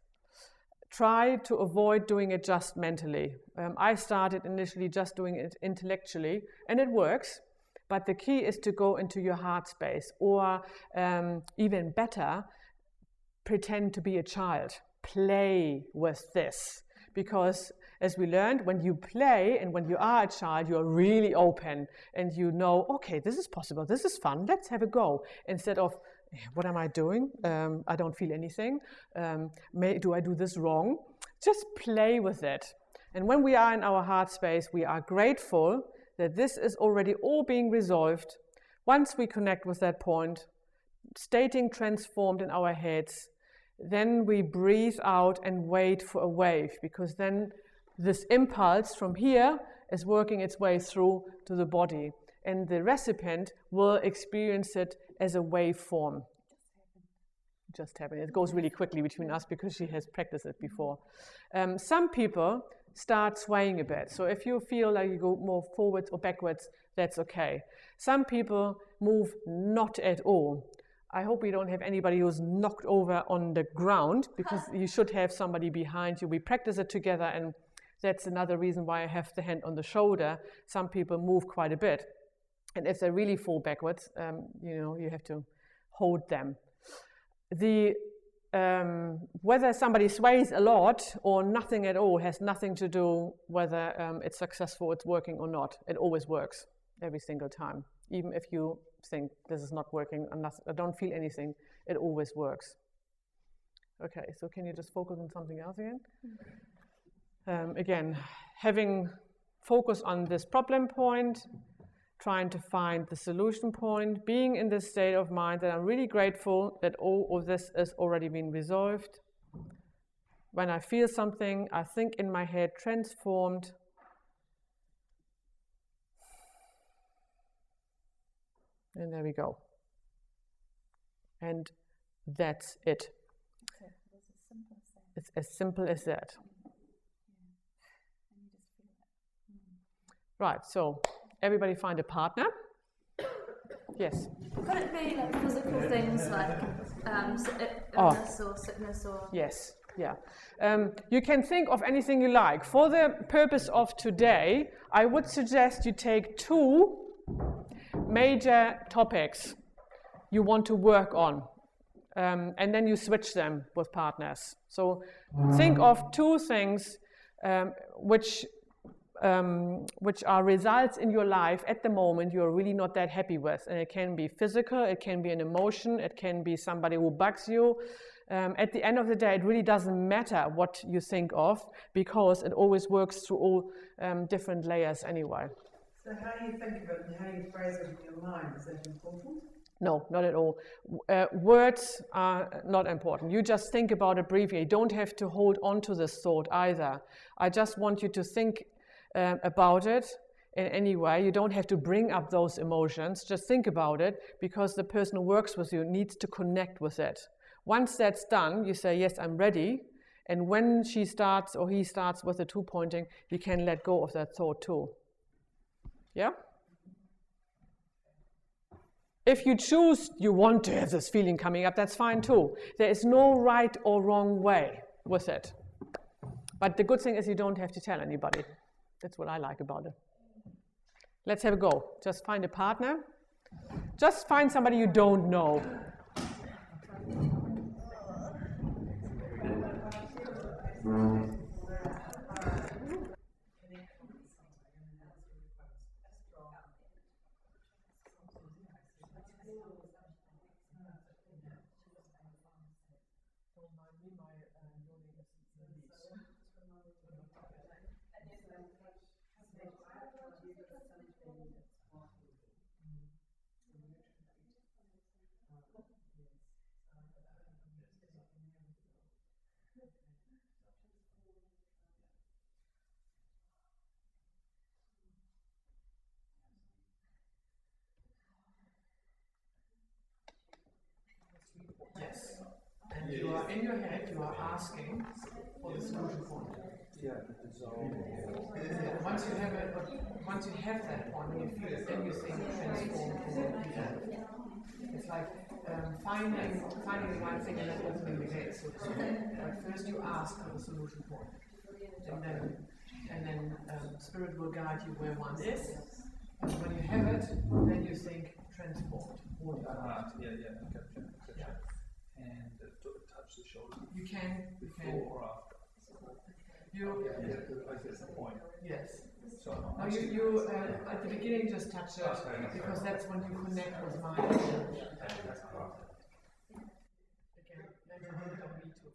Try to avoid doing it just mentally. I started initially just doing it intellectually, and it works. But the key is to go into your heart space, or even better, pretend to be a child. Play with this. Because as we learned, when you play and when you are a child, you're really open and you know, okay, this is possible, this is fun, let's have a go. Instead of, what am I doing? I don't feel anything. Do I do this wrong? Just play with it. And when we are in our heart space, we are grateful that this is already all being resolved. Once we connect with that point, stating transformed in our heads, then we breathe out and wait for a wave, because then this impulse from here is working its way through to the body, and the recipient will experience it as a waveform. Just happened. It goes really quickly between us because she has practiced it before. Some people start swaying a bit. So if you feel like you go more forwards or backwards, that's okay. Some people move not at all. I hope we don't have anybody who's knocked over on the ground, because you should have somebody behind you. We practice it together, and that's another reason why I have the hand on the shoulder. Some people move quite a bit. And if they really fall backwards, you have to hold them. The whether somebody sways a lot or nothing at all has nothing to do whether it's successful, it's working or not. It always works every single time. Even if you think this is not working, I don't feel anything, it always works. Okay, so can you just focus on something else again? Again, having focus on this problem point, trying to find the solution point, being in this state of mind that I'm really grateful that all of this has already been resolved. When I feel something, I think in my head, transformed. And there we go. And that's it. It's as simple as that. Right, so everybody find a partner. Yes. Could it be like physical things like illness or sickness or? Yes, yeah. You can think of anything you like. For the purpose of today, I would suggest you take 2 major topics you want to work on, and then you switch them with partners. So think of 2 things which are results in your life at the moment you're really not that happy with. And it can be physical, it can be an emotion, it can be somebody who bugs you. At the end of the day, it really doesn't matter what you think of, because it always works through all different layers anyway. So how you think of it and how you phrase it in your mind, is that important? No, not at all. Words are not important. You just think about it briefly. You don't have to hold on to this thought either. I just want you to think about it in any way. You don't have to bring up those emotions. Just think about it, because the person who works with you needs to connect with it. Once that's done, you say, yes, I'm ready. And when she starts or he starts with the 2-pointing, he can let go of that thought too. Yeah? If you choose, you want to have this feeling coming up, that's fine too. There is no right or wrong way with it. But the good thing is you don't have to tell anybody. That's what I like about it. Let's have a go. Just find a partner. Just find somebody you don't know. Yes. And you are in your head, you are asking for the solution point. Once you have that point, when you feel it, then you think transform. It's like finding the right thing and then opening the gate. So but first you ask for the solution point, and then spirit will guide you where one is. And when you have it, then you think transformed. And touch the shoulder. You can. Before or after. That's the point. Yes. So No, you at the beginning just touch it, because that's when you connect with mind. Again, then you don't need to.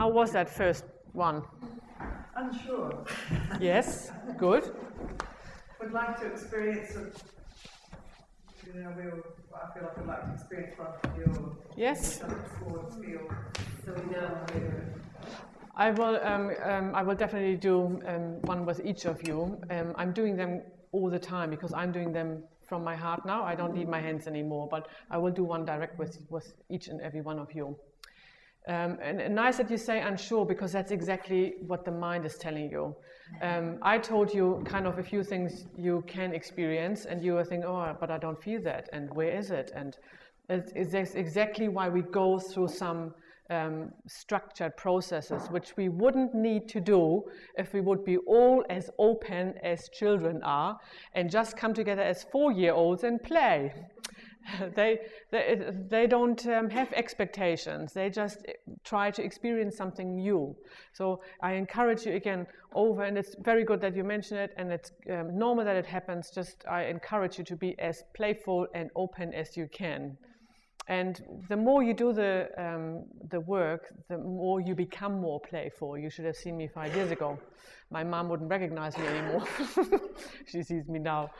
How was that first one? Unsure. Yes, good. Would like to experience I feel like I'd like to experience one of your Yes. forward feel. So we know where. I will definitely do one with each of you. I'm doing them all the time because I'm doing them from my heart now. I don't need my hands anymore, but I will do one direct with each and every one of you. And nice that you say unsure, because that's exactly what the mind is telling you. I told you kind of a few things you can experience, and you were thinking, oh, but I don't feel that, and where is it? And it's exactly why we go through some structured processes, which we wouldn't need to do if we would be all as open as children are and just come together as 4-year-olds and play. They don't have expectations. They just try to experience something new. So I encourage you again over, and it's very good that you mention it, and it's normal that it happens. Just I encourage you to be as playful and open as you can. And the more you do the work, the more you become more playful. You should have seen me 5 years ago. My mom wouldn't recognize me anymore. She sees me now.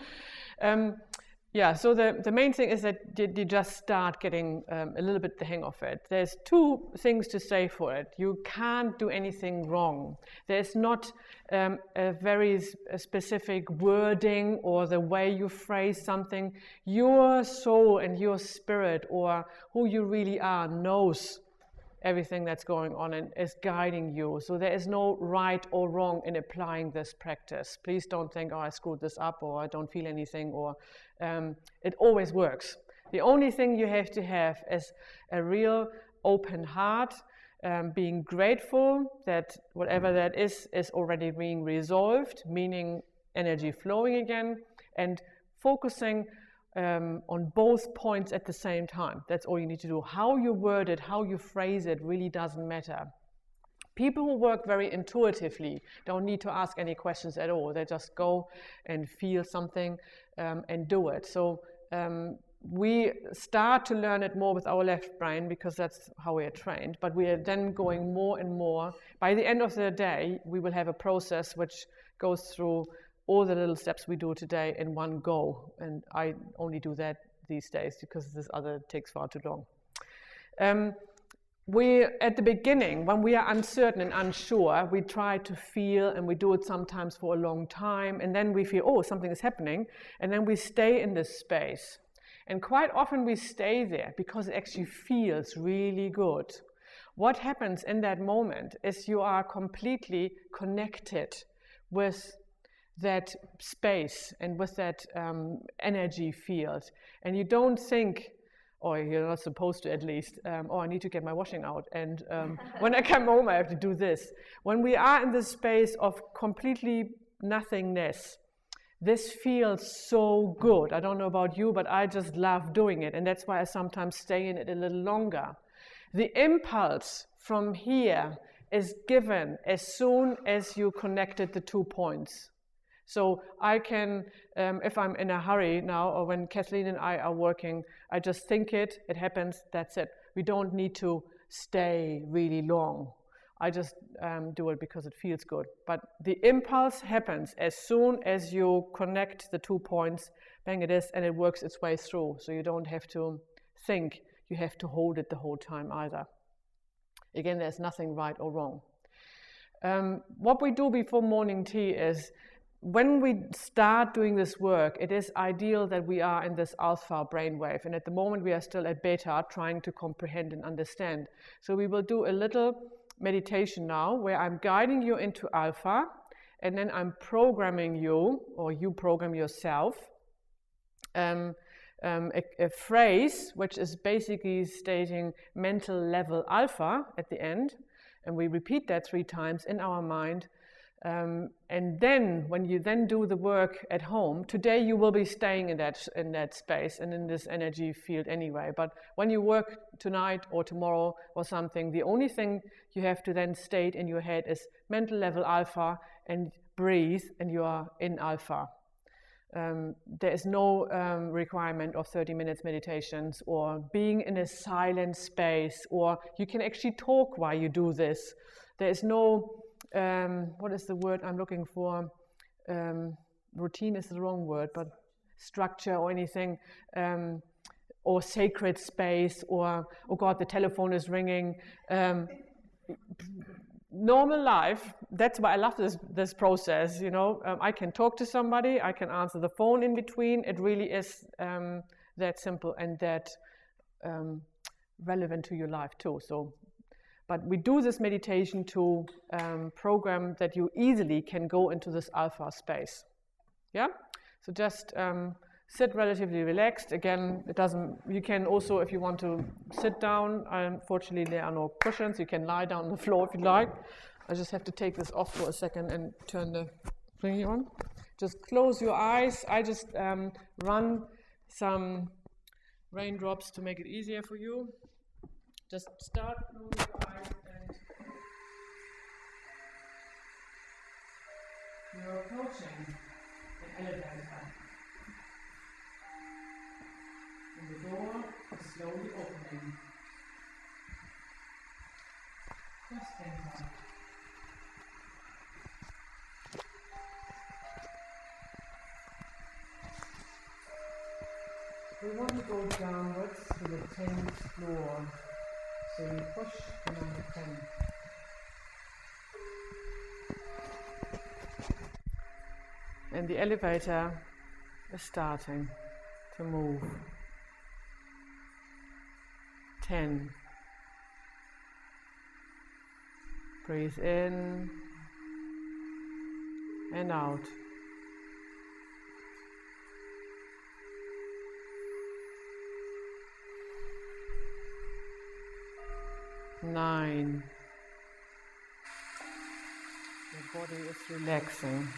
Yeah, so the main thing is that you just start getting a little bit the hang of it. There's 2 things to say for it. You can't do anything wrong. There's not a very specific wording or the way you phrase something. Your soul and your spirit, or who you really are, knows everything that's going on and is guiding you. So there is no right or wrong in applying this practice. Please don't think, oh, I screwed this up, or I don't feel anything, or it always works. The only thing you have to have is a real open heart, being grateful that whatever that is already being resolved, meaning energy flowing again, and focusing on both points at the same time. That's all you need to do. How you word it, how you phrase it really doesn't matter. People who work very intuitively don't need to ask any questions at all. They just go and feel something and do it. So we start to learn it more with our left brain because that's how we are trained, but we are then going more and more. By the end of the day, we will have a process which goes through all the little steps we do today in one go. And I only do that these days because this other takes far too long. We, at the beginning, when we are uncertain and unsure, we try to feel, and we do it sometimes for a long time, and then we feel, oh, something is happening, and then we stay in this space. And quite often we stay there because it actually feels really good. What happens in that moment is you are completely connected with that space and with that energy field. And you don't think, or you're not supposed to at least, oh, I need to get my washing out. And when I come home, I have to do this. When we are in the space of completely nothingness, this feels so good. I don't know about you, but I just love doing it. And that's why I sometimes stay in it a little longer. The impulse from here is given as soon as you connected the 2 points. So I can, if I'm in a hurry now, or when Kathleen and I are working, I just think it happens, that's it. We don't need to stay really long. I just do it because it feels good. But the impulse happens as soon as you connect the 2 points, bang it is, and it works its way through. So you don't have to think, you have to hold it the whole time either. Again, there's nothing right or wrong. What we do before morning tea is, when we start doing this work, it is ideal that we are in this alpha brainwave. And at the moment, we are still at beta, trying to comprehend and understand. So we will do a little meditation now, where I'm guiding you into alpha, and then I'm programming you, or you program yourself, a phrase which is basically stating mental level alpha at the end. And we repeat that 3 times in our mind. And then, when you then do the work at home, today you will be staying in that space and in this energy field anyway. But when you work tonight or tomorrow or something, the only thing you have to then state in your head is mental level alpha, and breathe, and you are in alpha. There is no requirement of 30 minutes meditations or being in a silent space, or you can actually talk while you do this. There is no, what is the word I'm looking for? Routine is the wrong word, but structure or anything, or sacred space, or, oh God, the telephone is ringing. Normal life, that's why I love this process, you know. I can talk to somebody, I can answer the phone in between. It really is that simple and that relevant to your life too. So, but we do this meditation to program that you easily can go into this alpha space. Yeah? So just sit relatively relaxed. Again, it doesn't, you can also, if you want to sit down, unfortunately there are no cushions, you can lie down on the floor if you like. I just have to take this off for a second and turn the thingy on. Just close your eyes. I just run some raindrops to make it easier for you. Just start closing your eyes and you're approaching an elevator. And the door is slowly opening. Just enter. We want to go downwards to the 10th floor. So you push to number 10. And the elevator is starting to move. 10. Breathe in and out. 9. Your body is relaxing.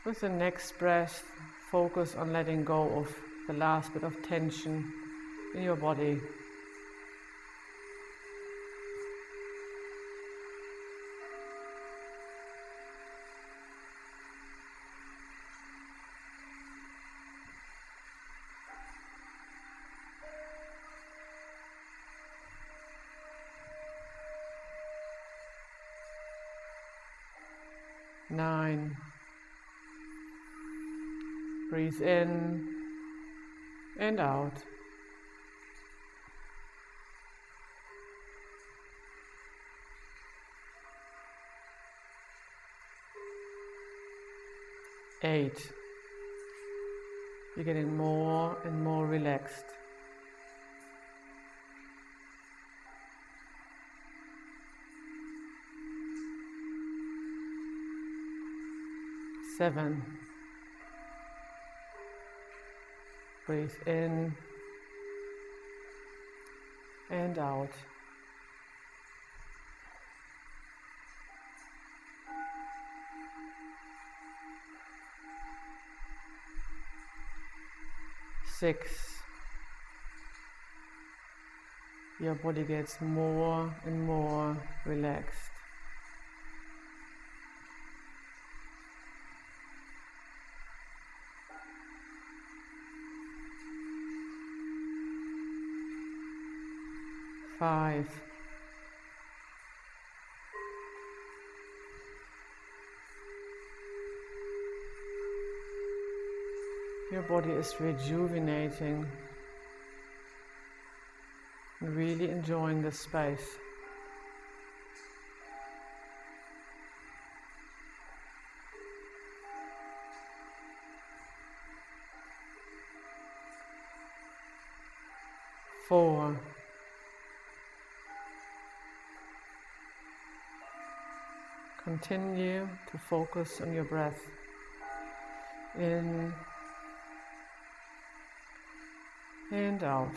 With the next breath, focus on letting go of the last bit of tension in your body. Nine. Breathe in and out. 8. You're getting more and more relaxed. 7. Breathe in and out. 6. Your body gets more and more relaxed. 5. Your body is rejuvenating and really enjoying the space. 4. Continue to focus on your breath. In and out.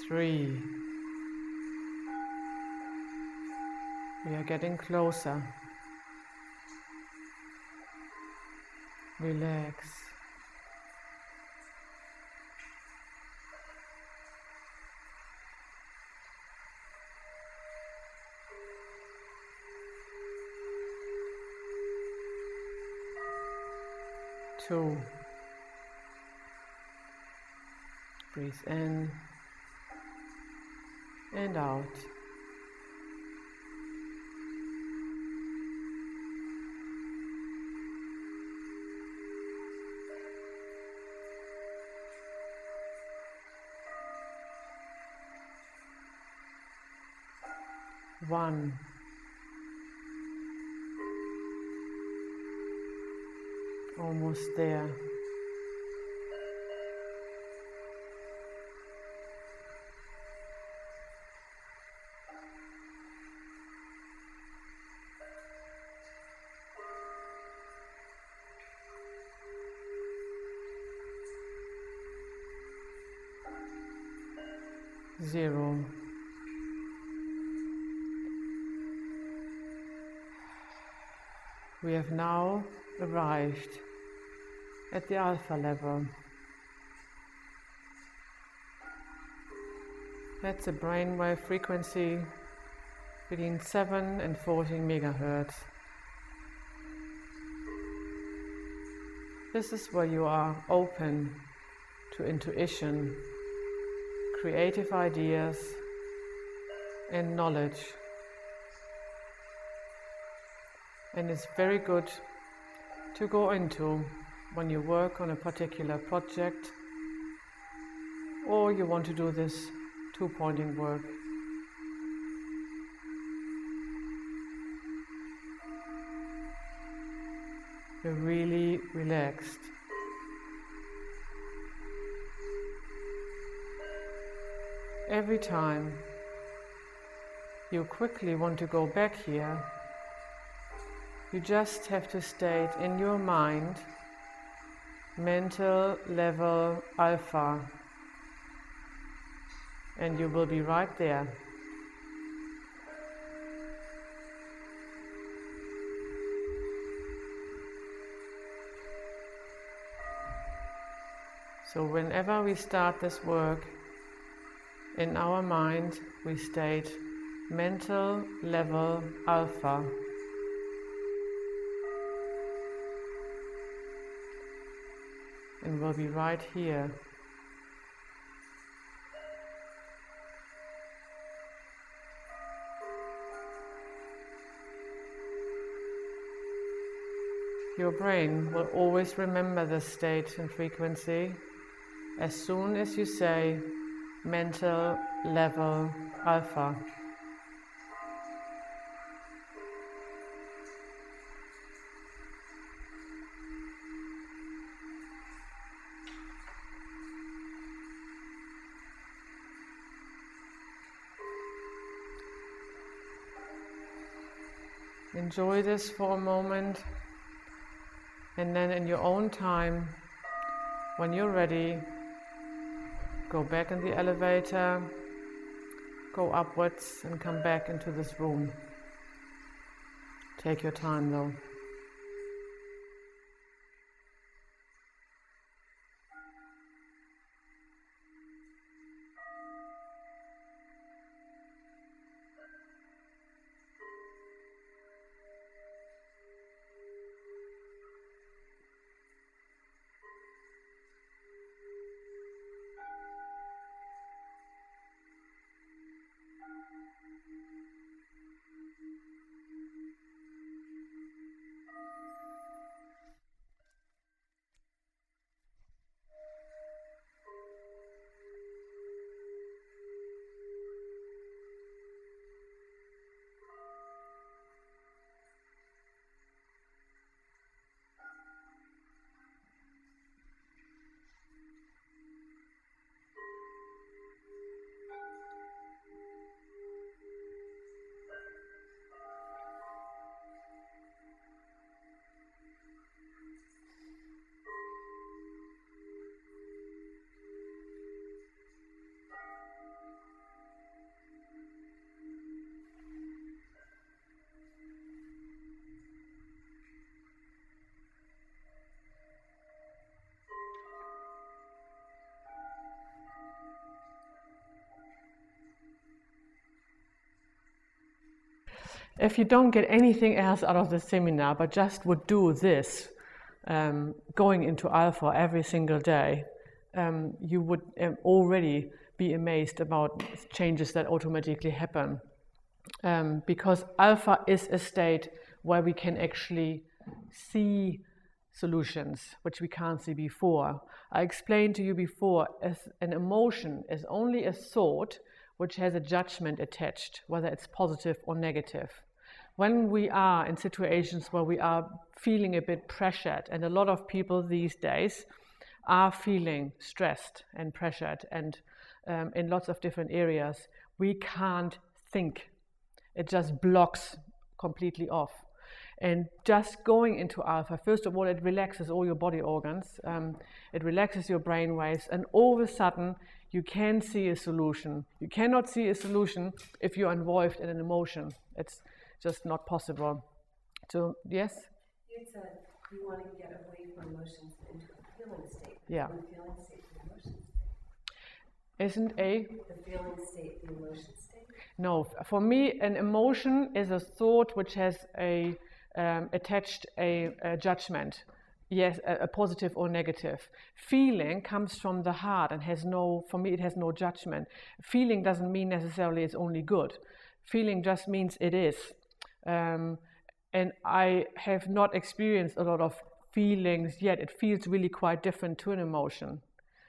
3. We are getting closer. Relax. Two. Breathe in and out. One. Almost there. Zero. We have now arrived at the alpha level. That's a brainwave frequency between 7 and 14 megahertz. This is where you are open to intuition, creative ideas, and knowledge. And it's very good to go into when you work on a particular project or you want to do this two-pointing work. You're really relaxed. Every time you quickly want to go back here, you just have to state in your mind, mental level alpha, and you will be right there. So whenever we start this work, in our mind we state mental level alpha. And we'll be right here. Your brain will always remember this state and frequency as soon as you say mental level alpha. Enjoy this for a moment, and then in your own time, when you're ready, go back in the elevator, go upwards and come back into this room. Take your time though. If you don't get anything else out of the seminar, but just would do this, going into alpha every single day, you would already be amazed about changes that automatically happen. Because alpha is a state where we can actually see solutions, which we can't see before. I explained to you before, as an emotion is only a thought which has a judgment attached, whether it's positive or negative. When we are in situations where we are feeling a bit pressured, and a lot of people these days are feeling stressed and pressured, and in lots of different areas, we can't think. It just blocks completely off. And just going into alpha, first of all, it relaxes all your body organs, it relaxes your brain waves, and all of a sudden you can see a solution. You cannot see a solution if you're involved in an emotion. It's just not possible. So, yes? You said you want to get away from emotions into a feeling state. Yeah. The feeling state, the emotion state. Isn't The feeling state, the emotion state? No, for me, an emotion is a thought which has attached a judgment. Yes, a positive or negative. Feeling comes from the heart and for me, it has no judgment. Feeling doesn't mean necessarily it's only good. Feeling just means it is. And I have not experienced a lot of feelings yet. It feels really quite different to an emotion.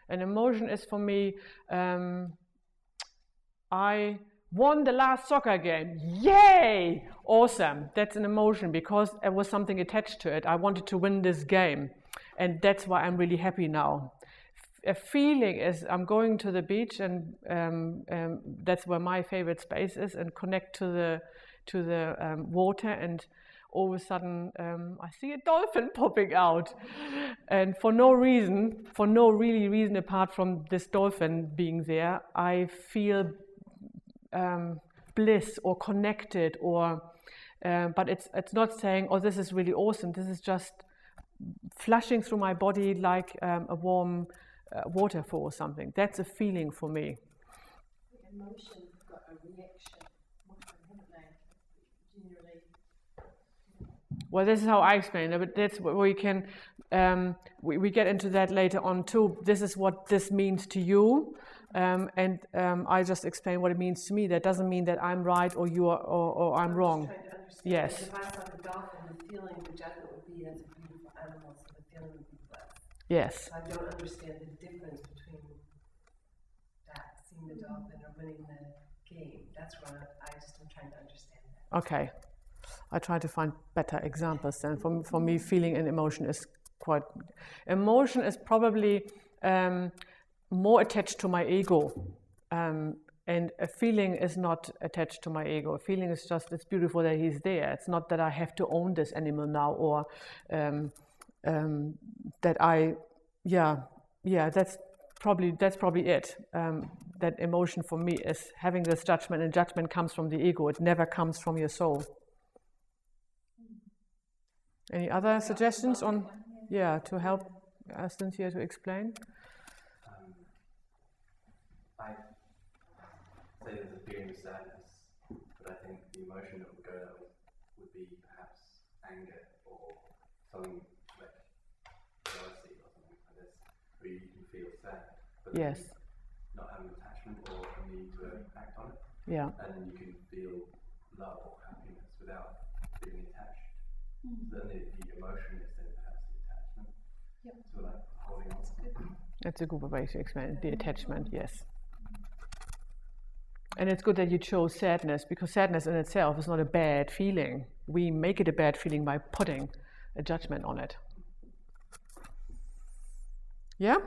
An emotion is for me, I won the last soccer game. Yay! Awesome. That's an emotion because there was something attached to it. I wanted to win this game. And that's why I'm really happy now. A feeling is I'm going to the beach, and that's where my favorite space is, and connect to the water, and all of a sudden I see a dolphin popping out, and for no really reason apart from this dolphin being there, I feel bliss or connected, or but it's not saying, oh, this is really awesome. This is just flushing through my body like a warm waterfall or something. That's a feeling for me. Emotions got a reaction, haven't they? Generally. Well, this is how I explain it, but that's where we can, we get into that later on too. This is what this means to you, and I just explain what it means to me. That doesn't mean that I'm right or you are, or I'm wrong. Trying to understand. Yes. If I saw the dolphin, the feeling, the judgment would be that's a beautiful animal, so the feeling would be bliss. Yes. So I don't understand the difference between that, seeing the dolphin or winning the game. That's what I just am trying to understand that. Okay. I try to find better examples then. For me, feeling and emotion is quite... Emotion is probably more attached to my ego. And a feeling is not attached to my ego. A feeling is just, it's beautiful that he's there. It's not that I have to own this animal now, or that I... Yeah, that's probably it. That emotion for me is having this judgment, and judgment comes from the ego. It never comes from your soul. Any other suggestions on, to help Cynthia to explain? I say there's a feeling of sadness, but I think the emotion that would go there would be perhaps anger or something like jealousy or something like this, where you can feel sad, but Yes. not have an attachment or a need to act on it. Yeah. And then you can feel love or happiness without being attached. So then the emotion is then perhaps the attachment. Yep. So like holding on to it. That's a good way to explain it. The attachment, yes. And it's good that you chose sadness, because sadness in itself is not a bad feeling. We make it a bad feeling by putting a judgment on it. Yeah?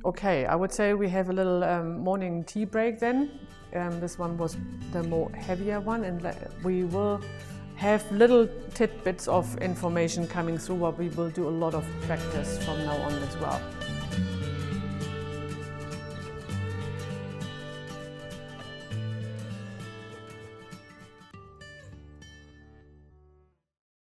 Okay, I would say we have a little morning tea break then. This one was the more heavier one, and we will have little tidbits of information coming through, but we will do a lot of practice from now on as well.